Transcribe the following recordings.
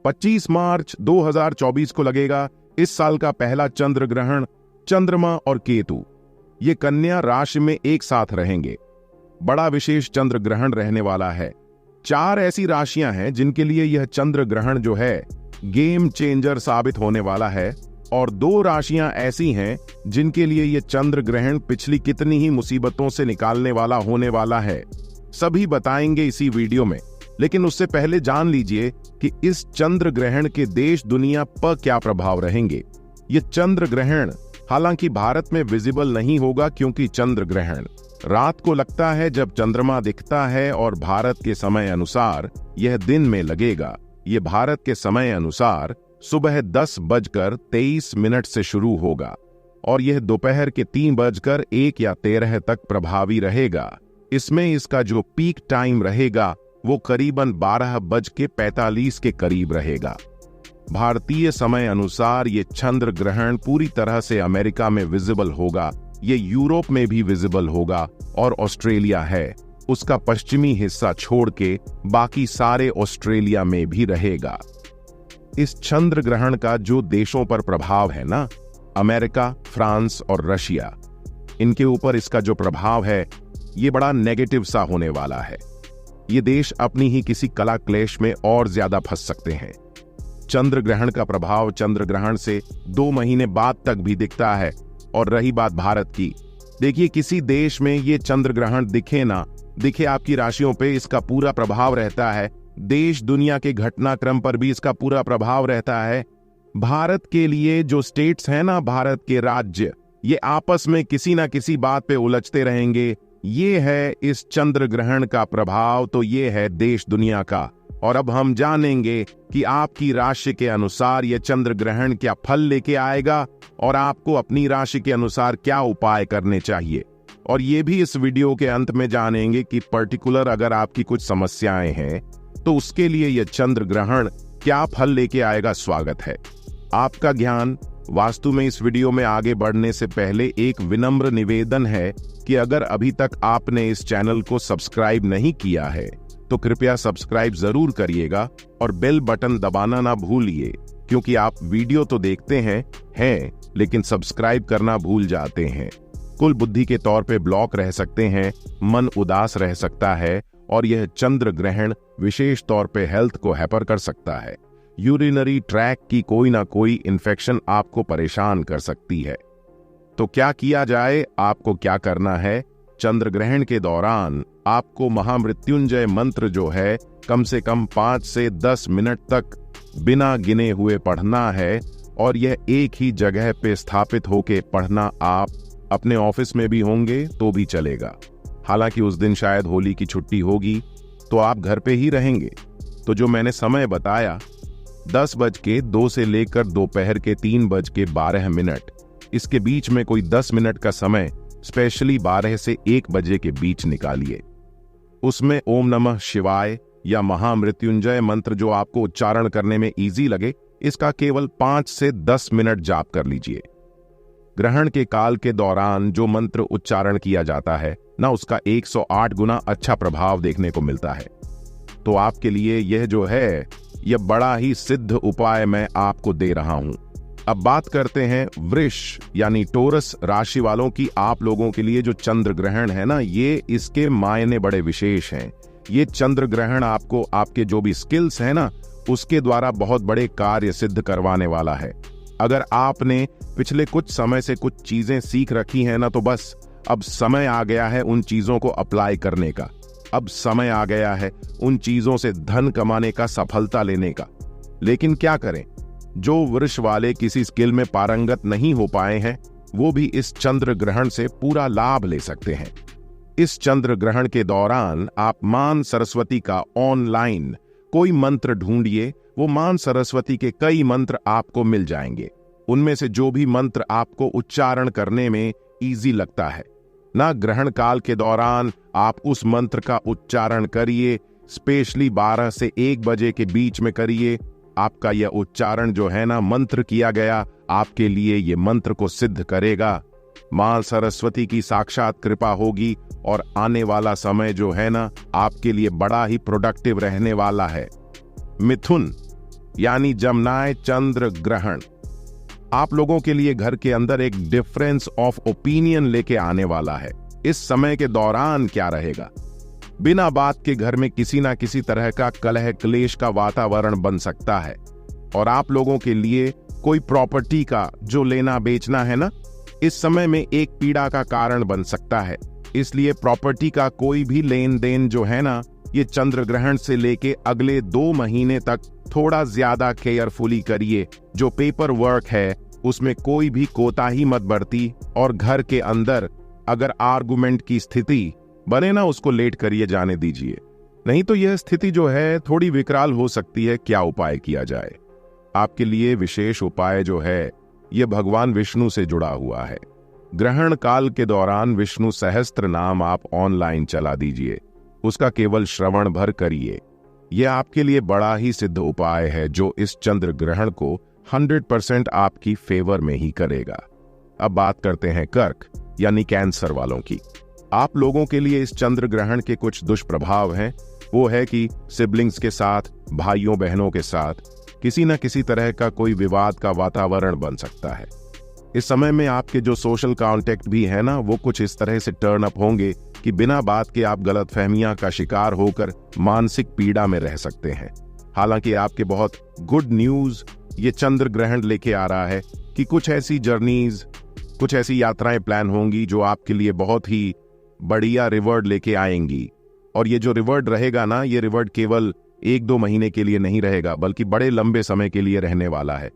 25 मार्च 2024 को लगेगा इस साल का पहला चंद्र ग्रहण। चंद्रमा और केतु ये कन्या राशि में एक साथ रहेंगे। बड़ा विशेष चंद्र ग्रहण रहने वाला है। 4 ऐसी राशियां हैं जिनके लिए यह चंद्र ग्रहण जो है गेम चेंजर साबित होने वाला है, और 2 राशियां ऐसी हैं जिनके लिए यह चंद्र ग्रहण पिछली कितनी ही मुसीबतों से निकालने वाला होने वाला है। सभी बताएंगे इसी वीडियो में, लेकिन उससे पहले जान लीजिए कि इस चंद्र ग्रहण के देश दुनिया पर क्या प्रभाव रहेंगे। ये चंद्र ग्रहण हालांकि भारत में विजिबल नहीं होगा, क्योंकि चंद्र ग्रहण रात को लगता है जब चंद्रमा दिखता है, और भारत के समय अनुसार यह दिन में लगेगा। ये भारत के समय अनुसार सुबह 10:23 से शुरू होगा और यह दोपहर के 3:01 तक प्रभावी रहेगा। इसमें इसका जो पीक टाइम रहेगा वो करीबन 12:45 के करीब रहेगा। भारतीय समय अनुसार ये चंद्र ग्रहण पूरी तरह से अमेरिका में विजिबल होगा, ये यूरोप में भी विजिबल होगा, और ऑस्ट्रेलिया है उसका पश्चिमी हिस्सा छोड़ के बाकी सारे ऑस्ट्रेलिया में भी रहेगा। इस चंद्र ग्रहण का जो देशों पर प्रभाव है ना, अमेरिका, फ्रांस और रशिया, इनके ऊपर इसका जो प्रभाव है ये बड़ा नेगेटिव सा होने वाला है। ये देश अपनी ही किसी कला क्लेश में और ज्यादा फंस सकते हैं। चंद्र ग्रहण का प्रभाव चंद्र ग्रहण से 2 महीने बाद तक भी दिखता है। और रही बात भारत की, देखिए किसी देश में ये चंद्र ग्रहण दिखे ना दिखे, आपकी राशियों पे इसका पूरा प्रभाव रहता है। देश दुनिया के घटनाक्रम पर भी इसका पूरा प्रभाव रहता है। भारत के लिए जो स्टेट्स हैं ना, भारत के राज्य, ये आपस में किसी ना किसी बात पे उलझते रहेंगे। ये है इस चंद्र ग्रहण का प्रभाव, तो ये है देश दुनिया का। और अब हम जानेंगे कि आपकी राशि के अनुसार यह चंद्र ग्रहण क्या फल लेके आएगा और आपको अपनी राशि के अनुसार क्या उपाय करने चाहिए। और ये भी इस वीडियो के अंत में जानेंगे कि पर्टिकुलर अगर आपकी कुछ समस्याएं हैं तो उसके लिए यह चंद्र ग्रहण क्या फल लेके आएगा। स्वागत है आपका ज्ञान वास्तु में। इस वीडियो में आगे बढ़ने से पहले एक विनम्र निवेदन है कि अगर अभी तक आपने इस चैनल को सब्सक्राइब नहीं किया है तो कृपया सब्सक्राइब जरूर करिएगा और बेल बटन दबाना ना भूलिए, क्योंकि आप वीडियो तो देखते हैं लेकिन सब्सक्राइब करना भूल जाते हैं। कुल बुद्धि के तौर पे ब्लॉक रह सकते हैं, मन उदास रह सकता है, और यह चंद्र ग्रहण विशेष तौर पे हेल्थ को हैपर कर सकता है। यूरिनरी ट्रैक की कोई ना कोई इन्फेक्शन आपको परेशान कर सकती है। तो क्या किया जाए, आपको क्या करना है? चंद्र ग्रहण के दौरान आपको महामृत्युंजय मंत्र जो है कम से कम 5 से 10 मिनट तक बिना गिने हुए पढ़ना है, और यह एक ही जगह पे स्थापित होके पढ़ना। आप अपने ऑफिस में भी होंगे तो भी चलेगा, हालांकि उस दिन शायद होली की छुट्टी होगी तो आप घर पे ही रहेंगे। तो जो मैंने समय बताया 10:02 से लेकर दोपहर के 3:12, इसके बीच में कोई 10 मिनट का समय स्पेशली 12 से 1 बजे के बीच निकालिए। उसमें ओम नमः शिवाय या महामृत्युंजय मंत्र जो आपको उच्चारण करने में इजी लगे, इसका केवल 5 से 10 मिनट जाप कर लीजिए। ग्रहण के काल के दौरान जो मंत्र उच्चारण किया जाता है ना, उसका 108 गुना अच्छा प्रभाव देखने को मिलता है। तो आपके लिए यह जो है यह बड़ा ही सिद्ध उपाय मैं आपको दे रहा हूं। अब बात करते हैं वृष यानी टोरस राशि वालों की। आप लोगों के लिए जो चंद्र ग्रहण है ना, ये इसके मायने बड़े विशेष हैं। ये चंद्र ग्रहण आपको आपके जो भी स्किल्स है ना, उसके द्वारा बहुत बड़े कार्य सिद्ध करवाने वाला है। अगर आपने पिछले कुछ समय से कुछ चीजें सीख रखी हैं ना, तो बस अब समय आ गया है उन चीजों को अप्लाई करने का। अब समय आ गया है उन चीजों से धन कमाने का, सफलता लेने का। लेकिन क्या करें, जो वृष वाले किसी स्किल में पारंगत नहीं हो पाए हैं, वो भी इस चंद्र ग्रहण से पूरा लाभ ले सकते हैं। इस चंद्र ग्रहण के दौरान आप मां सरस्वती का ऑनलाइन कोई मंत्र ढूंढिए। वो मां सरस्वती के कई मंत्र आपको मिल जाएंगे। उनमें से जो भी मंत्र आपको उच्चारण करने में इजी लगता है ना, ग्रहण काल के दौरान आप उस मंत्र का उच्चारण करिए। स्पेशली 12 से 1 बजे के बीच में करिए। आपका यह उच्चारण जो है ना, मंत्र किया गया, आपके लिए ये मंत्र को सिद्ध करेगा। मां सरस्वती की साक्षात कृपा होगी और आने वाला समय जो है ना, आपके लिए बड़ा ही प्रोडक्टिव रहने वाला है। मिथुन, यानी जमनाय चंद्र ग्रहण आप लोगों के लिए घर के अंदर एक डिफरेंस ऑफ ओपिनियन लेके आने वाला है। इस समय के दौरान क्या रहेगा, बिना बात के घर में किसी ना किसी तरह का कलह क्लेश का वातावरण बन सकता है। और आप लोगों के लिए कोई प्रॉपर्टी का जो लेना बेचना है ना, इस समय में एक पीड़ा का कारण बन सकता है। इसलिए प्रॉपर्टी का कोई भी लेन देन जो है ना, ये चंद्र ग्रहण से लेके अगले 2 महीने तक थोड़ा ज्यादा केयरफुली करिए। जो पेपर वर्क है उसमें कोई भी कोताही मत बरती, और घर के अंदर अगर आर्गुमेंट की स्थिति बने ना, उसको लेट करिए जाने दीजिए, नहीं तो यह स्थिति जो है थोड़ी विकराल हो सकती है। क्या उपाय किया जाए? आपके लिए विशेष उपाय जो है यह भगवान विष्णु से जुड़ा हुआ है। ग्रहण काल के दौरान विष्णु सहस्त्र नाम आप ऑनलाइन चला दीजिए, उसका केवल श्रवण भर करिए। यह आपके लिए बड़ा ही सिद्ध उपाय है जो इस चंद्र ग्रहण को 100% आपकी फेवर में ही करेगा। अब बात करते हैं कर्क यानी कैंसर वालों की। आप लोगों के लिए इस चंद्र ग्रहण के कुछ दुष्प्रभाव हैं। वो है कि सिबलिंग्स के साथ, भाइयों बहनों के साथ किसी न किसी तरह का कोई विवाद का वातावरण बन सकता है। इस समय में आपके जो सोशल कांटेक्ट भी है ना, वो कुछ इस तरह से टर्न अप होंगे कि बिना बात के आप गलतफहमियां का शिकार होकर मानसिक पीड़ा में रह सकते हैं। हालांकि आपके बहुत गुड न्यूज ये चंद्र ग्रहण लेके आ रहा है कि कुछ ऐसी जर्नीज, कुछ ऐसी यात्राएं प्लान होंगी जो आपके लिए बहुत ही बढ़िया रिवॉर्ड लेके आएंगी। और ये जो रिवॉर्ड रहेगा ना, ये रिवॉर्ड केवल 1-2 महीने के लिए नहीं रहेगा, बल्कि बड़े लंबे समय के लिए रहने वाला है।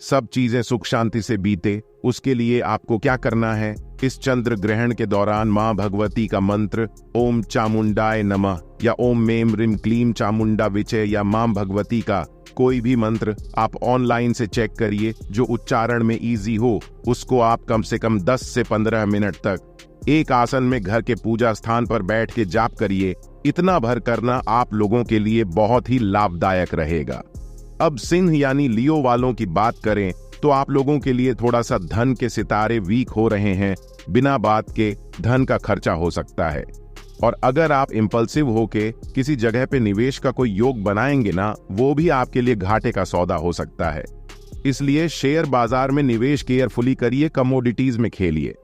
सब चीजें सुख शांति से बीते, उसके लिए आपको क्या करना है, इस चंद्र ग्रहण के दौरान मां भगवती का मंत्र ओम चामुंडाय नमः या ओम मेम रिम क्लीम चामुंडा विचय या मां भगवती का कोई भी मंत्र आप ऑनलाइन से चेक करिए जो उच्चारण में इजी हो। उसको आप कम से कम 10 से 15 मिनट तक एक आसन में घर के पूजा स्थान पर बैठ के जाप करिए। इतना भर करना आप लोगों के लिए बहुत ही लाभदायक रहेगा। अब सिंह यानी लियो वालों की बात करें तो आप लोगों के लिए थोड़ा सा धन के सितारे वीक हो रहे हैं। बिना बात के धन का खर्चा हो सकता है, और अगर आप इंपल्सिव होके किसी जगह पे निवेश का कोई योग बनाएंगे ना, वो भी आपके लिए घाटे का सौदा हो सकता है। इसलिए शेयर बाजार में निवेश केयरफुली करिए, कमोडिटीज में खेलिए,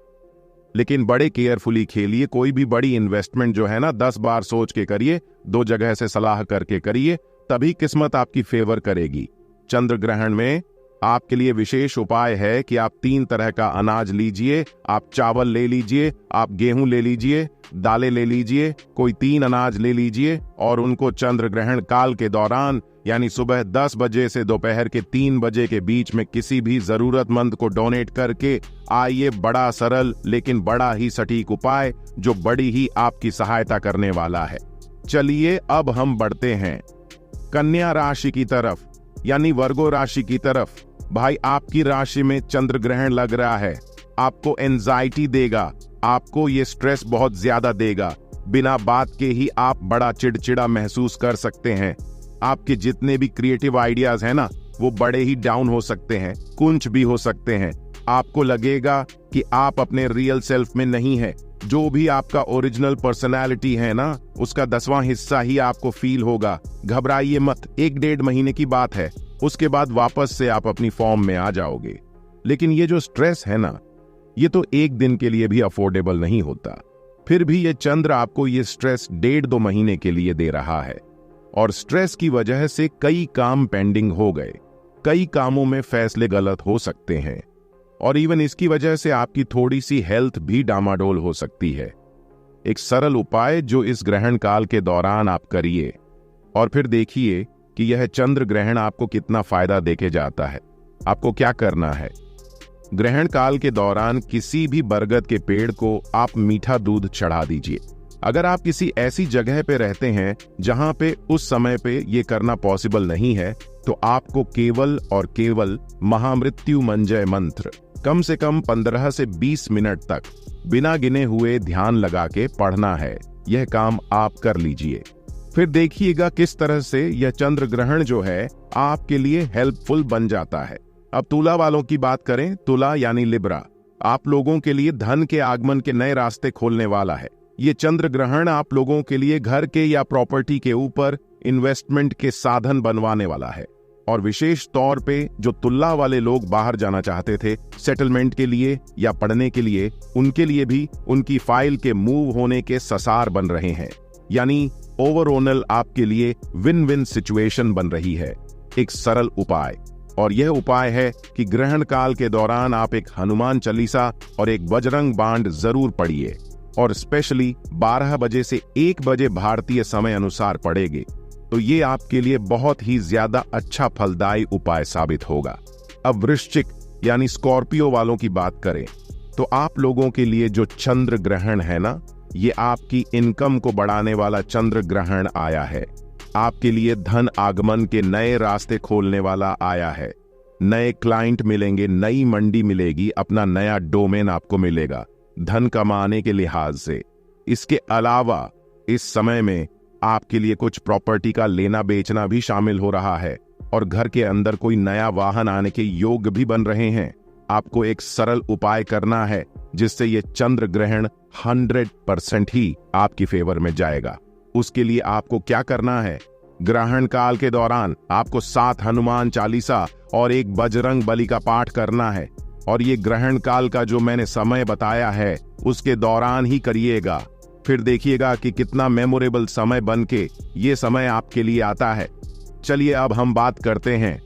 लेकिन बड़े केयरफुली खेलिए। कोई भी बड़ी इन्वेस्टमेंट जो है ना, 10 बार सोच के करिए, 2 जगह से सलाह करके करिए, तभी किस्मत आपकी फेवर करेगी। चंद्र ग्रहण में आपके लिए विशेष उपाय है कि आप 3 तरह का अनाज लीजिए। आप चावल ले लीजिए, आप गेहूं ले लीजिए, दालें ले लीजिए, कोई 3 अनाज ले लीजिए और उनको चंद्र ग्रहण काल के दौरान यानी सुबह 10 बजे से दोपहर के 3 बजे के बीच में किसी भी जरूरतमंद को डोनेट करके आइए। बड़ा सरल लेकिन बड़ा ही सटीक उपाय जो बड़ी ही आपकी सहायता करने वाला है। चलिए अब हम बढ़ते हैं कन्या राशि की तरफ यानी वर्गो राशि की तरफ। भाई, आपकी राशि में चंद्र ग्रहण लग रहा है, आपको एंजाइटी देगा, आपको ये स्ट्रेस बहुत ज्यादा देगा। बिना बात के ही आप बड़ा चिड़चिड़ा महसूस कर सकते हैं। आपके जितने भी क्रिएटिव आइडियाज हैं ना, वो बड़े ही डाउन हो सकते हैं, कुंच भी हो सकते हैं। आपको लगेगा कि आप अपने रियल सेल्फ में नहीं है। जो भी आपका ओरिजिनल पर्सनालिटी है ना, उसका 10वां हिस्सा ही आपको फील होगा। घबराइए मत, 1-1.5 महीने की बात है, उसके बाद वापस से आप अपनी फॉर्म में आ जाओगे। लेकिन ये जो स्ट्रेस है ना, ये तो 1 दिन के लिए भी अफोर्डेबल नहीं होता। फिर भी ये चंद्र आपको ये स्ट्रेस 1.5-2 महीने के लिए दे रहा है, और स्ट्रेस की वजह से कई काम पेंडिंग हो गए, कई कामों में फैसले गलत हो सकते हैं, और इवन इसकी वजह से आपकी थोड़ी सी हेल्थ भी डामाडोल हो सकती है। एक सरल उपाय जो इस ग्रहण काल के दौरान आप करिए, और फिर देखिए कि यह चंद्र ग्रहण आपको कितना फायदा देके जाता है। आपको क्या करना है, ग्रहण काल के दौरान किसी भी बरगद के पेड़ को आप मीठा दूध चढ़ा दीजिए। अगर आप किसी ऐसी जगह पे रहते हैं जहां पे उस समय पे ये करना पॉसिबल नहीं है, तो आपको केवल और केवल महामृत्यु मंजय मंत्र कम से कम 15 से 20 मिनट तक बिना गिने हुए ध्यान लगा के पढ़ना है। यह काम आप कर लीजिए, फिर देखिएगा किस तरह से यह चंद्र ग्रहण जो है आपके लिए हेल्पफुल बन जाता है। अब तुला वालों की बात करें, तुला यानी लिब्रा, आप लोगों के लिए धन के आगमन के नए रास्ते खोलने वाला है। ये चंद्र ग्रहण आप लोगों के लिए घर के या प्रॉपर्टी के ऊपर इन्वेस्टमेंट के साधन बनवाने वाला है। और विशेष तौर पे जो तुल्ला वाले लोग बाहर जाना चाहते थे सेटलमेंट के लिए या पढ़ने के लिए, उनके लिए भी उनकी फाइल के मूव होने के ससार बन रहे हैं। यानी ओवरऑल आपके लिए विन विन सिचुएशन बन रही है। एक सरल उपाय, और यह उपाय है कि ग्रहण काल के दौरान आप एक हनुमान चालीसा और एक बजरंग बाण जरूर पढ़िए, और स्पेशली 12 बजे से 1 बजे भारतीय समय अनुसार पढ़ेंगे तो ये आपके लिए बहुत ही ज्यादा अच्छा फलदायी उपाय साबित होगा। अब वृश्चिक यानी स्कॉर्पियो वालों की बात करें तो आप लोगों के लिए जो चंद्र ग्रहण है ना, ये आपकी इनकम को बढ़ाने वाला चंद्र ग्रहण आया है। आपके लिए धन आगमन के नए रास्ते खोलने वाला आया है। नए क्लाइंट मिलेंगे, नई मंडी मिलेगी, अपना नया डोमेन आपको मिलेगा धन कमाने के लिहाज से। इसके अलावा इस समय में आपके लिए कुछ प्रॉपर्टी का लेना बेचना भी शामिल हो रहा है, और घर के अंदर कोई नया वाहन आने के योग भी बन रहे हैं। आपको एक सरल उपाय करना है जिससे ये चंद्र ग्रहण 100% ही आपकी फेवर में जाएगा। उसके लिए आपको क्या करना है, ग्रहण काल के दौरान आपको 7 हनुमान चालीसा और 1 बजरंग बली का पाठ करना है, और ये ग्रहण काल का जो मैंने समय बताया है उसके दौरान ही करिएगा। फिर देखिएगा कि कितना मेमोरेबल समय बनके ये समय आपके लिए आता है। चलिए अब हम बात करते हैं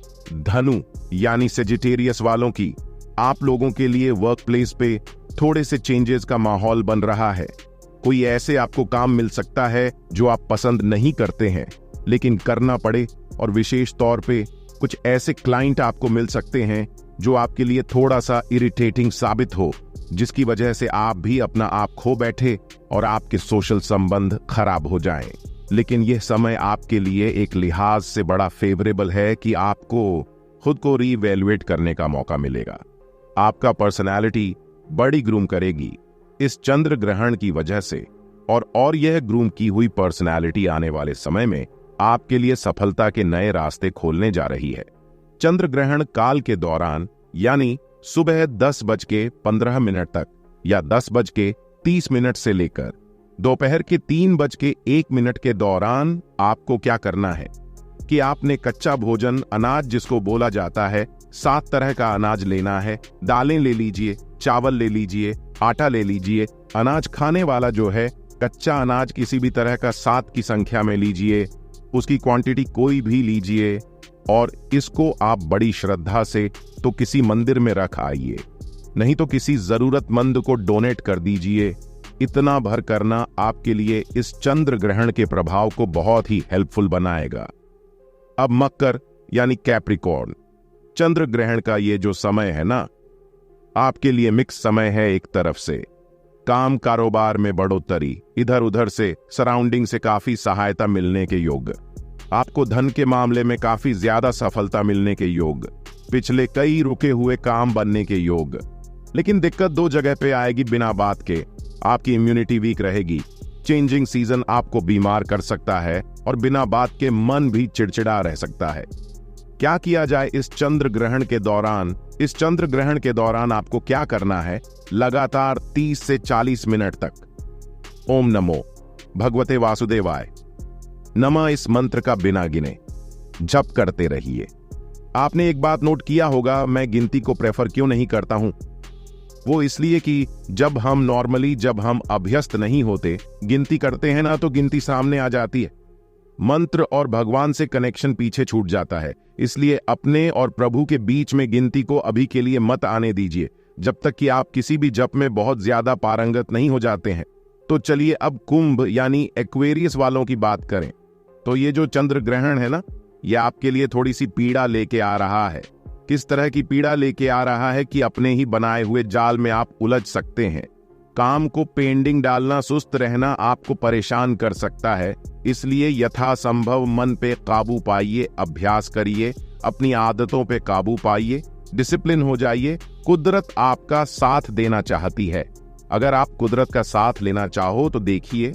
धनु यानी सेजिटेरियस वालों की। आप लोगों के लिए वर्क प्लेस पे थोड़े से चेंजेस का माहौल बन रहा है। कोई ऐसे आपको काम मिल सकता है जो आप पसंद नहीं करते हैं लेकिन करना पड़े, और विशेष तौर पे कुछ ऐसे क्लाइंट आपको मिल सकते हैं जो आपके लिए थोड़ा सा इरिटेटिंग साबित हो, जिसकी वजह से आप भी अपना आप खो बैठे और आपके सोशल संबंध खराब हो जाएं। लेकिन यह समय आपके लिए एक लिहाज से बड़ा फेवरेबल है कि आपको खुद को रीवैल्यूएट करने का मौका मिलेगा। आपका पर्सनैलिटी बड़ी ग्रूम करेगी इस चंद्र ग्रहण की वजह से, और यह ग्रूम की हुई पर्सनैलिटी आने वाले समय में आपके लिए सफलता के नए रास्ते खोलने जा रही है। चंद्र ग्रहण काल के दौरान यानी सुबह 10:15 तक या 10:30 से लेकर दोपहर के 3:01 के दौरान आपको क्या करना है कि आपने कच्चा भोजन अनाज जिसको बोला जाता है 7 तरह का अनाज लेना है। दालें ले लीजिए, चावल ले लीजिए, आटा ले लीजिए। अनाज खाने वाला जो है कच्चा अनाज किसी भी तरह का 7 की संख्या में लीजिए, उसकी क्वांटिटी कोई भी लीजिए, और इसको आप बड़ी श्रद्धा से तो किसी मंदिर में रख आइए, नहीं तो किसी जरूरतमंद को डोनेट कर दीजिए। इतना भर करना आपके लिए इस चंद्र ग्रहण के प्रभाव को बहुत ही हेल्पफुल बनाएगा। अब मकर यानी कैप्रिकॉर्न, चंद्र ग्रहण का ये जो समय है ना, आपके लिए मिक्स समय है। एक तरफ से काम कारोबार में बढ़ोतरी, इधर उधर से सराउंडिंग से काफी सहायता मिलने के योग, आपको धन के मामले में काफी ज्यादा सफलता मिलने के योग, पिछले कई रुके हुए काम बनने के योग। लेकिन दिक्कत 2 जगह पे आएगी बिना बात के। आपकी इम्यूनिटी वीक रहेगी, चेंजिंग सीजन आपको बीमार कर सकता है, और बिना बात के मन भी चिड़चिड़ा रह सकता है। क्या किया जाए इस चंद्र ग्रहण के दौरान? इस चंद्र ग्रहण के दौरान आपको क्या करना है? लगातार 30 से 40 मिनट तक ओम नमो भगवते वासुदेवाय नमः इस मंत्र का बिना गिने जप करते रहिए। आपने एक बात नोट किया होगा, मैं गिनती को प्रेफर क्यों नहीं करता हूं? वो इसलिए कि जब हम अभ्यस्त नहीं होते, गिनती करते हैं ना, तो गिनती सामने आ जाती है, मंत्र और भगवान से कनेक्शन पीछे छूट जाता है। इसलिए अपने और प्रभु के बीच में गिनती को अभी के लिए मत आने दीजिए, जब तक कि आप किसी भी जप में बहुत ज्यादा पारंगत नहीं हो जाते हैं। तो चलिए अब कुंभ यानी एक्वेरियस वालों की बात करें। तो ये जो चंद्र ग्रहण है ना, ये आपके लिए थोड़ी सी पीड़ा लेके आ रहा है। किस तरह की पीड़ा लेके आ रहा है कि अपने ही बनाए हुए जाल में आप उलझ सकते हैं। काम को पेंडिंग डालना, सुस्त रहना आपको परेशान कर सकता है। इसलिए यथासंभव मन पे काबू पाइए, अभ्यास करिए, अपनी आदतों पे काबू पाइए, डिसिप्लिन हो जाइए। कुदरत आपका साथ देना चाहती है। अगर आप कुदरत का साथ लेना चाहो तो देखिए,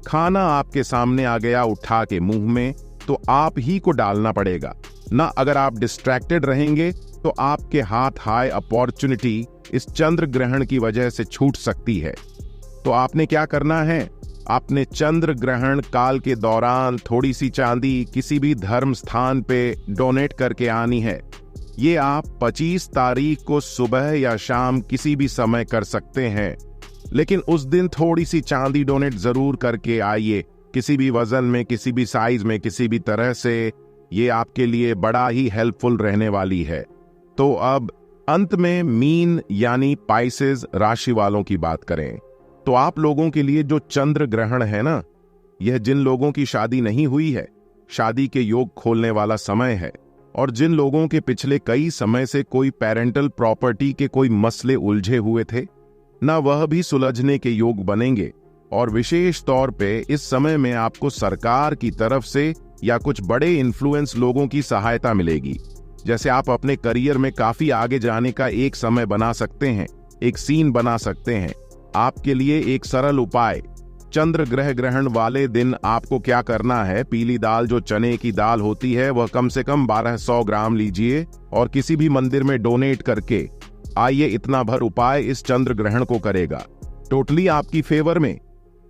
खाना आपके सामने आ गया उठा के मुंह में, तो आप ही को डालना पड़ेगा ना। अगर आप डिस्ट्रैक्टेड रहेंगे तो आपके हाथ हाय अपॉर्चुनिटी इस चंद्र ग्रहण की वजह से छूट सकती है। तो आपने क्या करना है? आपने चंद्र ग्रहण काल के दौरान थोड़ी सी चांदी किसी भी धर्म स्थान पे डोनेट करके आनी है। ये आप 25 तारीख को सुबह या शाम किसी भी समय कर सकते हैं, लेकिन उस दिन थोड़ी सी चांदी डोनेट जरूर करके आइए, किसी भी वजन में, किसी भी साइज में, किसी भी तरह से। ये आपके लिए बड़ा ही हेल्पफुल रहने वाली है। तो अब अंत में मीन यानी पाइसेस राशि वालों की बात करें तो आप लोगों के लिए जो चंद्र ग्रहण है ना, यह जिन लोगों की शादी नहीं हुई है, शादी के योग खोलने वाला समय है। और जिन लोगों के पिछले कई समय से कोई पेरेंटल प्रॉपर्टी के कोई मसले उलझे हुए थे ना, वह भी सुलझने के योग बनेंगे। और विशेष तौर पे इस समय में आपको सरकार की तरफ से या कुछ बड़े इन्फ्लुएंस लोगों की सहायता मिलेगी। जैसे आप अपने करियर में काफी आगे जाने का एक समय बना सकते हैं, एक सीन बना सकते हैं। आपके लिए एक सरल उपाय, चंद्र ग्रह ग्रहण वाले दिन आपको क्या करना है, पीली दाल जो चने की दाल होती है वह कम से कम 1200 ग्राम लीजिए और किसी भी मंदिर में डोनेट करके आइए। इतना भर उपाय इस चंद्र ग्रहण को करेगा, टोटली आपकी फेवर में।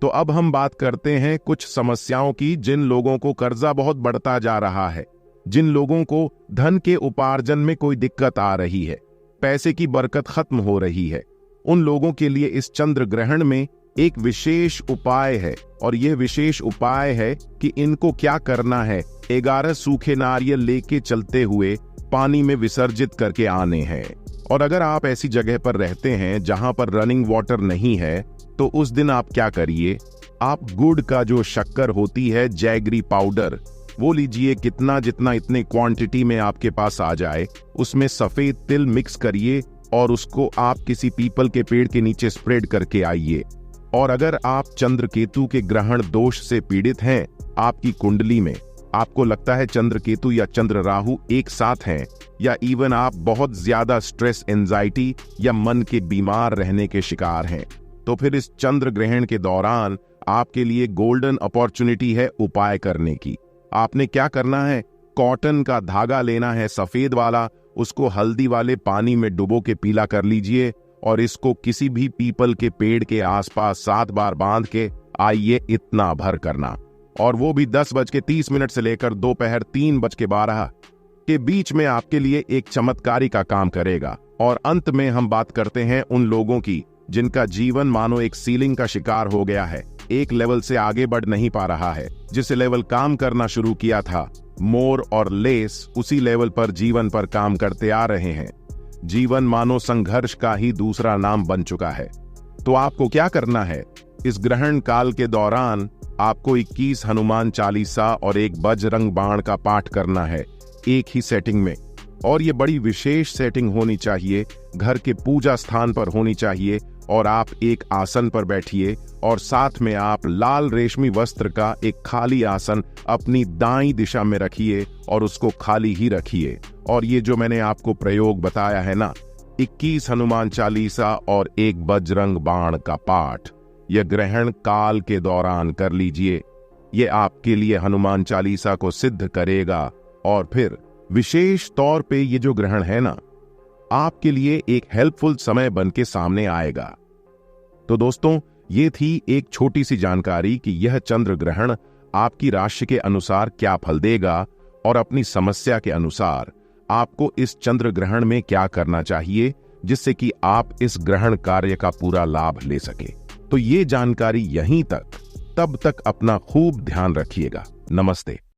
तो अब हम बात करते हैं कुछ समस्याओं की, जिन लोगों को कर्जा बहुत बढ़ता जा रहा है, जिन लोगों को धन के उपार्जन में कोई दिक्कत आ रही है, पैसे की बरकत खत्म हो रही है, उन लोगों के लिए इस चंद्र ग्रहण में एक विशेष उपाय है। और यह विशेष उपाय है कि इनको क्या करना है, 11 सूखे नारियल लेके चलते हुए पानी में विसर्जित करके आने हैं। और अगर आप ऐसी जगह पर रहते हैं जहां पर रनिंग वाटर नहीं है, तो उस दिन आप क्या करिए, आप गुड़ का जो शक्कर होती है, जैगरी पाउडर, वो लीजिए, कितना जितना इतने क्वांटिटी में आपके पास आ जाए, उसमें सफेद तिल मिक्स करिए और उसको आप किसी पीपल के पेड़ के नीचे स्प्रेड करके आइए। और अगर आप चंद्र केतु के ग्रहण दोष से पीड़ित हैं, आपकी कुंडली में आपको लगता है चंद्र केतु या चंद्र राहु एक साथ हैं, या इवन आप बहुत ज्यादा स्ट्रेस, एंजाइटी या मन के बीमार रहने के शिकार हैं, तो फिर इस चंद्र ग्रहण के दौरान आपके लिए गोल्डन अपॉर्चुनिटी है उपाय करने की। आपने क्या करना है, कॉटन का धागा लेना है, सफेद वाला, उसको हल्दी वाले पानी में डुबो के पीला कर लीजिए और इसको किसी भी पीपल के पेड़ के आसपास 7 बार बांध के आइए, इतना भर करना। और वो भी 10:30 से लेकर दोपहर 3:12 के बीच में आपके लिए एक चमत्कारी का काम करेगा। और अंत में हम बात करते हैं उन लोगों की जिनका जीवन मानो एक सीलिंग का शिकार हो गया है, एक लेवल से आगे बढ़ नहीं पा रहा है। जिस लेवल काम करना शुरू किया था, मोर और लेस उसी लेवल पर जीवन पर काम करते आ रहे हैं। जीवन मानो संघर्ष का ही दूसरा नाम बन चुका है। तो आपको क्या करना है, इस ग्रहण काल के दौरान आपको 21 हनुमान चालीसा और एक बजरंग बाण का पाठ करना है, एक ही सेटिंग में। और ये बड़ी विशेष सेटिंग होनी चाहिए, घर के पूजा स्थान पर होनी चाहिए। और आप एक आसन पर बैठिए और साथ में आप लाल रेशमी वस्त्र का एक खाली आसन अपनी दाईं दिशा में रखिए और उसको खाली ही रखिए। और ये जो मैंने आपको प्रयोग बताया है ना, 21 हनुमान चालीसा और एक बजरंग बाण का पाठ, यह ग्रहण काल के दौरान कर लीजिए। ये आपके लिए हनुमान चालीसा को सिद्ध करेगा। और फिर विशेष तौर पे ये जो ग्रहण है ना, आपके लिए एक हेल्पफुल समय बन के सामने आएगा। तो दोस्तों, ये थी एक छोटी सी जानकारी कि यह चंद्र ग्रहण आपकी राशि के अनुसार क्या फल देगा और अपनी समस्या के अनुसार आपको इस चंद्र ग्रहण में क्या करना चाहिए, जिससे कि आप इस ग्रहण कार्य का पूरा लाभ ले सके। तो ये जानकारी यहीं तक, तब तक अपना खूब ध्यान रखिएगा। नमस्ते।